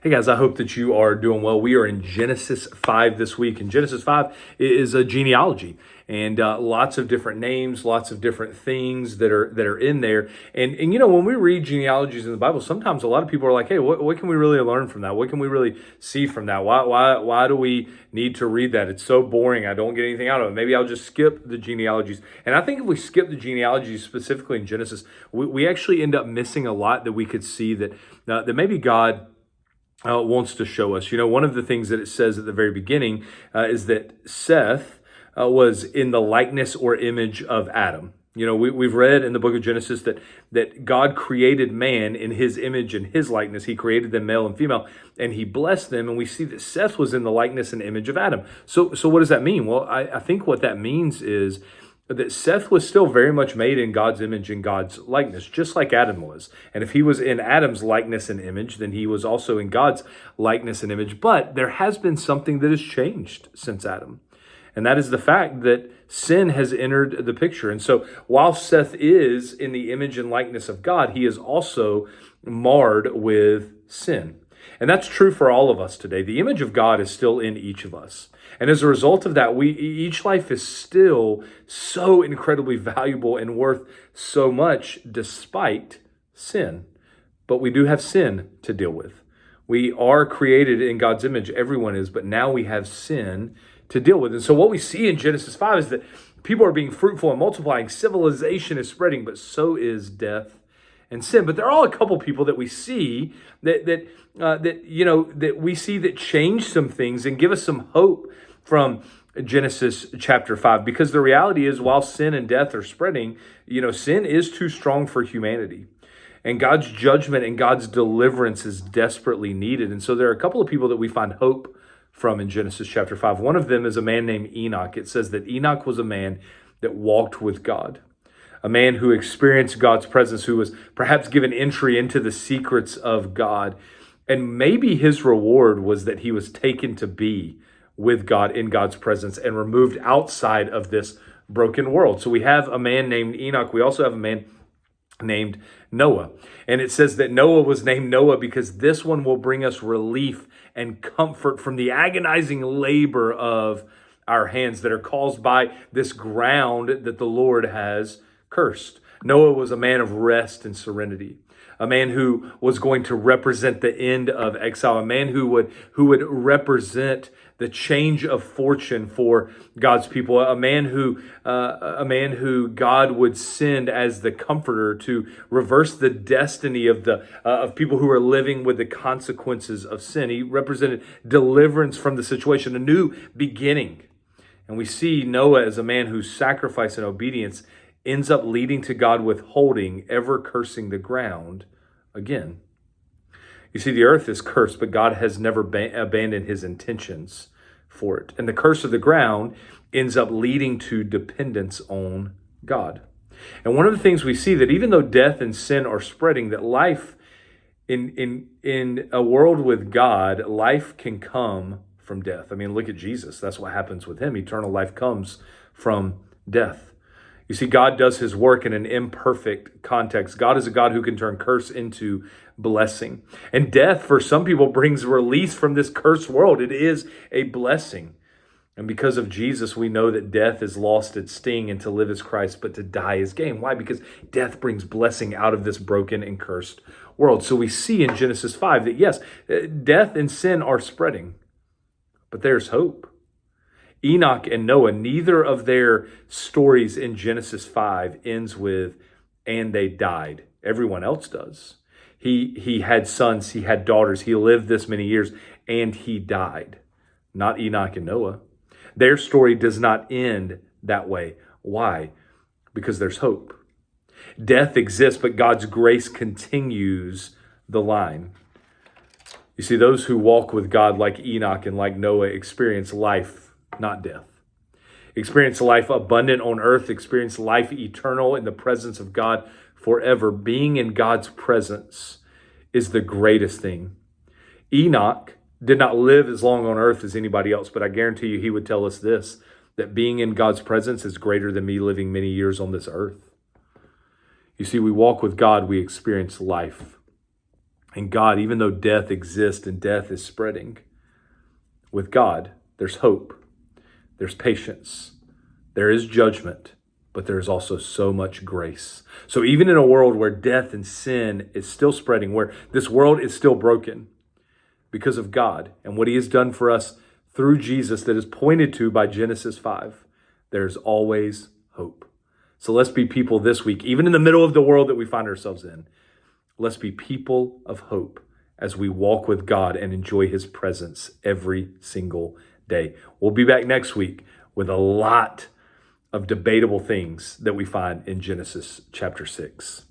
Hey guys, I hope that you are doing well. We are in Genesis 5 this week, and Genesis 5 is a genealogy, and lots of different names, lots of different things that are in there. And you know, when we read genealogies in the Bible, sometimes a lot of people are like, "Hey, what can we really learn from that? What can we really see from that? Why do we need to read that? It's so boring. I don't get anything out of it. Maybe I'll just skip the genealogies." And I think if we skip the genealogies, specifically in Genesis, we actually end up missing a lot that we could see that maybe God wants to show us. You know, one of the things that it says at the very beginning is that Seth was in the likeness or image of Adam. You know, we've read in the book of Genesis that God created man in his image and his likeness. He created them male and female, and he blessed them. And we see that Seth was in the likeness and image of Adam. So what does that mean? Well, I think what that means is that Seth was still very much made in God's image and God's likeness, just like Adam was. And if he was in Adam's likeness and image, then he was also in God's likeness and image. But there has been something that has changed since Adam. And that is the fact that sin has entered the picture. And so while Seth is in the image and likeness of God, he is also marred with sin. And that's true for all of us today. The image of God is still in each of us. And as a result of that, each life is still so incredibly valuable and worth so much despite sin. But we do have sin to deal with. We are created in God's image, everyone is, but now we have sin to deal with. And so what we see in Genesis 5 is that people are being fruitful and multiplying, civilization is spreading, but so is death and sin. But there are a couple people that we see that we see that change some things and give us some hope from Genesis chapter 5. Because the reality is, while sin and death are spreading, sin is too strong for humanity. And God's judgment and God's deliverance is desperately needed. And so there are a couple of people that we find hope from in Genesis chapter 5. One of them is a man named Enoch. It says that Enoch was a man that walked with God, a man who experienced God's presence, who was perhaps given entry into the secrets of God. And maybe his reward was that he was taken to be with God in God's presence and removed outside of this broken world. So we have a man named Enoch. We also have a man named Noah. And it says that Noah was named Noah because this one will bring us relief and comfort from the agonizing labor of our hands that are caused by this ground that the Lord has cursed. Noah was a man of rest and serenity, a man who was going to represent the end of exile, a man who would represent the change of fortune for God's people, a man who God would send as the comforter to reverse the destiny of people who are living with the consequences of sin. He represented deliverance from the situation, a new beginning. And we see Noah as a man whose sacrifice and obedience ends up leading to God withholding, ever cursing the ground again. You see, the earth is cursed, but God has never abandoned his intentions for it. And the curse of the ground ends up leading to dependence on God. And one of the things we see, that even though death and sin are spreading, that life in a world with God, life can come from death. I mean, look at Jesus. That's what happens with him. Eternal life comes from death. You see, God does his work in an imperfect context. God is a God who can turn curse into blessing. And death, for some people, brings release from this cursed world. It is a blessing. And because of Jesus, we know that death has lost its sting, and to live is Christ, but to die is gain. Why? Because death brings blessing out of this broken and cursed world. So we see in Genesis 5 that yes, death and sin are spreading, but there's hope. Enoch and Noah, neither of their stories in Genesis 5 ends with, and they died. Everyone else does. He had sons, he had daughters, he lived this many years, and he died. Not Enoch and Noah. Their story does not end that way. Why? Because there's hope. Death exists, but God's grace continues the line. You see, those who walk with God like Enoch and like Noah experience life, not death. Experience life abundant on earth, experience life eternal in the presence of God forever. Being in God's presence is the greatest thing. Enoch did not live as long on earth as anybody else, but I guarantee you he would tell us this, that being in God's presence is greater than me living many years on this earth. You see, we walk with God, we experience life. And God, even though death exists and death is spreading, with God, there's hope, there's patience, there is judgment, but there's also so much grace. So even in a world where death and sin is still spreading, where this world is still broken, because of God and what he has done for us through Jesus that is pointed to by Genesis 5, there's always hope. So let's be people this week, even in the middle of the world that we find ourselves in. Let's be people of hope as we walk with God and enjoy his presence every single day. We'll be back next week with a lot of debatable things that we find in Genesis chapter 6.